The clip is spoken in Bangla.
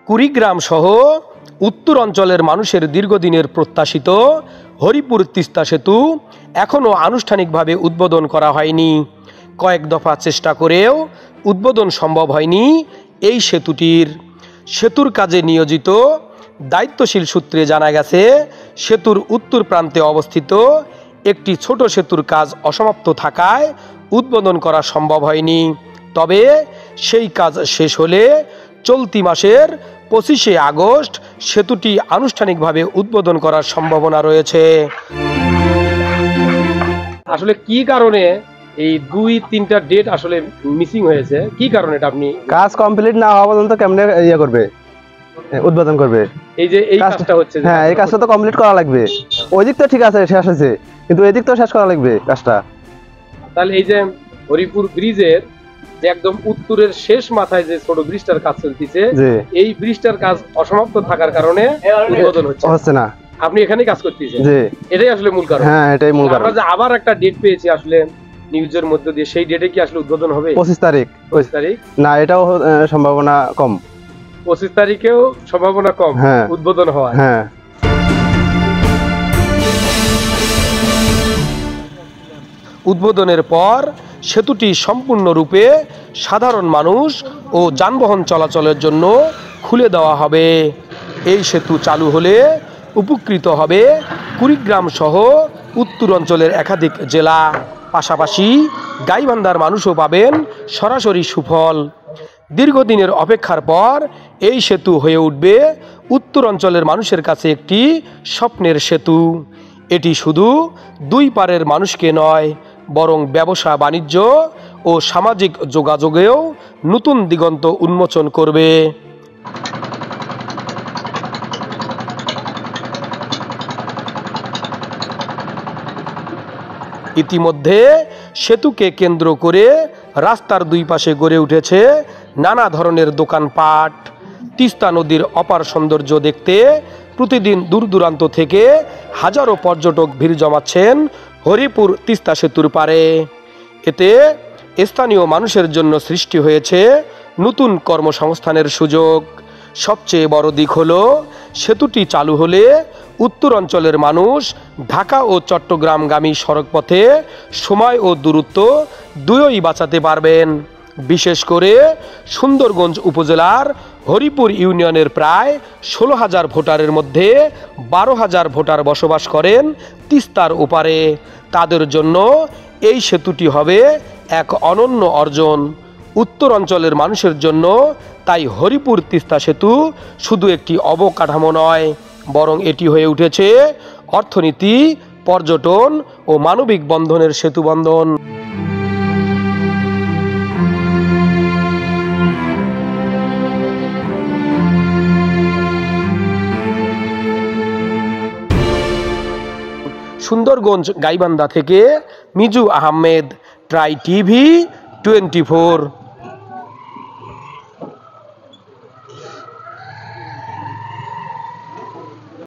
কুড়িগ্রাম সহ উত্তর অঞ্চলের মানুষের দীর্ঘদিনের প্রত্যাশিত হরিপুর তিস্তা সেতু এখনও আনুষ্ঠানিকভাবে উদ্বোধন করা হয়নি। কয়েক দফা চেষ্টা করেও উদ্বোধন সম্ভব হয়নি এই সেতুর কাজে নিয়োজিত দায়িত্বশীল সূত্রে জানা গেছে, সেতুর উত্তর প্রান্তে অবস্থিত একটি ছোট সেতুর কাজ অসমাপ্ত থাকায় উদ্বোধন করা সম্ভব হয়নি। তবে সেই কাজ শেষ হলে চলতি মাসের 25শে আগস্ট সেতুটি আনুষ্ঠানিকভাবে উদ্বোধন করার সম্ভাবনা রয়েছে। আসলে কি কারণে এই 2-3টা ডেট আসলে মিসিং হয়েছে, কি কারণে এটা আপনি কাজ কমপ্লিট না হওয়া পর্যন্ত কেমনে ইয়ে করবে, উদ্বোধন করবে? এই যে এই কাজটা হচ্ছে, হ্যাঁ এই কাজটা তো কমপ্লিট করা লাগবে। ওই দিক তো ঠিক আছে, শেষ হয়েছে, কিন্তু এই দিক তো শেষ করা লাগবে কাজটা। তাহলে এই যে হরিপুর ব্রিজের যে একদম উত্তরের শেষ মাথায় যে ছোট ব্রিজটার কাজ চলতেছে, এই ব্রিজটার কাজ অসমাপ্ত থাকার কারণে উদ্বোধন হচ্ছে না। আপনি এখানেই কাজ করতেছেন, এটাই আসলে মূল কারণ। হ্যাঁ এটাই মূল কারণ। আমরা যে আবার একটা ডেট পেয়েছি আসলে নিউজের মধ্যে দিয়ে, সেই ডেটে কি আসলে উদ্বোধন হবে? 25 তারিখ। 25 তারিখ না, এটাও সম্ভাবনা কম। 25 তারিখেও সম্ভাবনা কম উদ্বোধন হওয়ার। হ্যাঁ, উদ্বোধনের পর সেতুটি সম্পূর্ণরূপে সাধারণ মানুষ ও যানবাহন চলাচলের জন্য খুলে দেওয়া হবে। এই সেতু চালু হলে উপকৃত হবে কুড়িগ্রাম সহ উত্তর অঞ্চলের একাধিক জেলা, পাশাপাশি গাইবান্ধার মানুষও পাবেন সরাসরি সুফল। দীর্ঘদিনের অপেক্ষার পর এই সেতু হয়ে উঠবে উত্তর অঞ্চলের মানুষের কাছে একটি স্বপ্নের সেতু। এটি শুধু দুই পারের মানুষকে নয়, বরং ব্যবসা বাণিজ্য ও সামাজিক যোগাযোগেও নতুন দিগন্ত উন্মোচন করবে। ইতিমধ্যে সেতুকে কেন্দ্র করে রাস্তার দুই পাশে গড়ে উঠেছে নানা ধরনের দোকানপাট। তিস্তা নদীর অপার সৌন্দর্য দেখতে প্রতিদিন দূর দূরান্ত থেকে হাজারো পর্যটক ভিড় জমাচ্ছেন হরিপুর তিস্তা সেতুর পারে। এতে স্থানীয় মানুষের জন্য সৃষ্টি হয়েছে নতুন কর্মসংস্থানের সুযোগ। সবচেয়ে বড় দিক হলো, সেতুটি চালু হলে উত্তর অঞ্চলের মানুষ ঢাকা ও চট্টগ্রামগামী সড়কপথে সময় ও দূরত্ব দুটোই বাঁচাতে পারবেন। বিশেষ করে সুন্দরগঞ্জ উপজেলার হরিপুর ইউনিয়নের প্রায় 16,000 ভোটারের মধ্যে 12,000 ভোটার বসবাস করেন তিস্তার ওপারে। তাদের জন্য এই সেতুটি হবে এক অনন্য অর্জন। উত্তর অঞ্চলের মানুষের জন্য তাই হরিপুর তিস্তা সেতু শুধু একটি অবকাঠামো নয়, বরং এটি হয়ে উঠেছে অর্থনীতি, পর্যটন ও মানবিক বন্ধনের সেতুবন্ধন। সুন্দরগঞ্জ গাইবান্ধা থেকে মিজু আহমেদ, ট্রাই টিভি 24।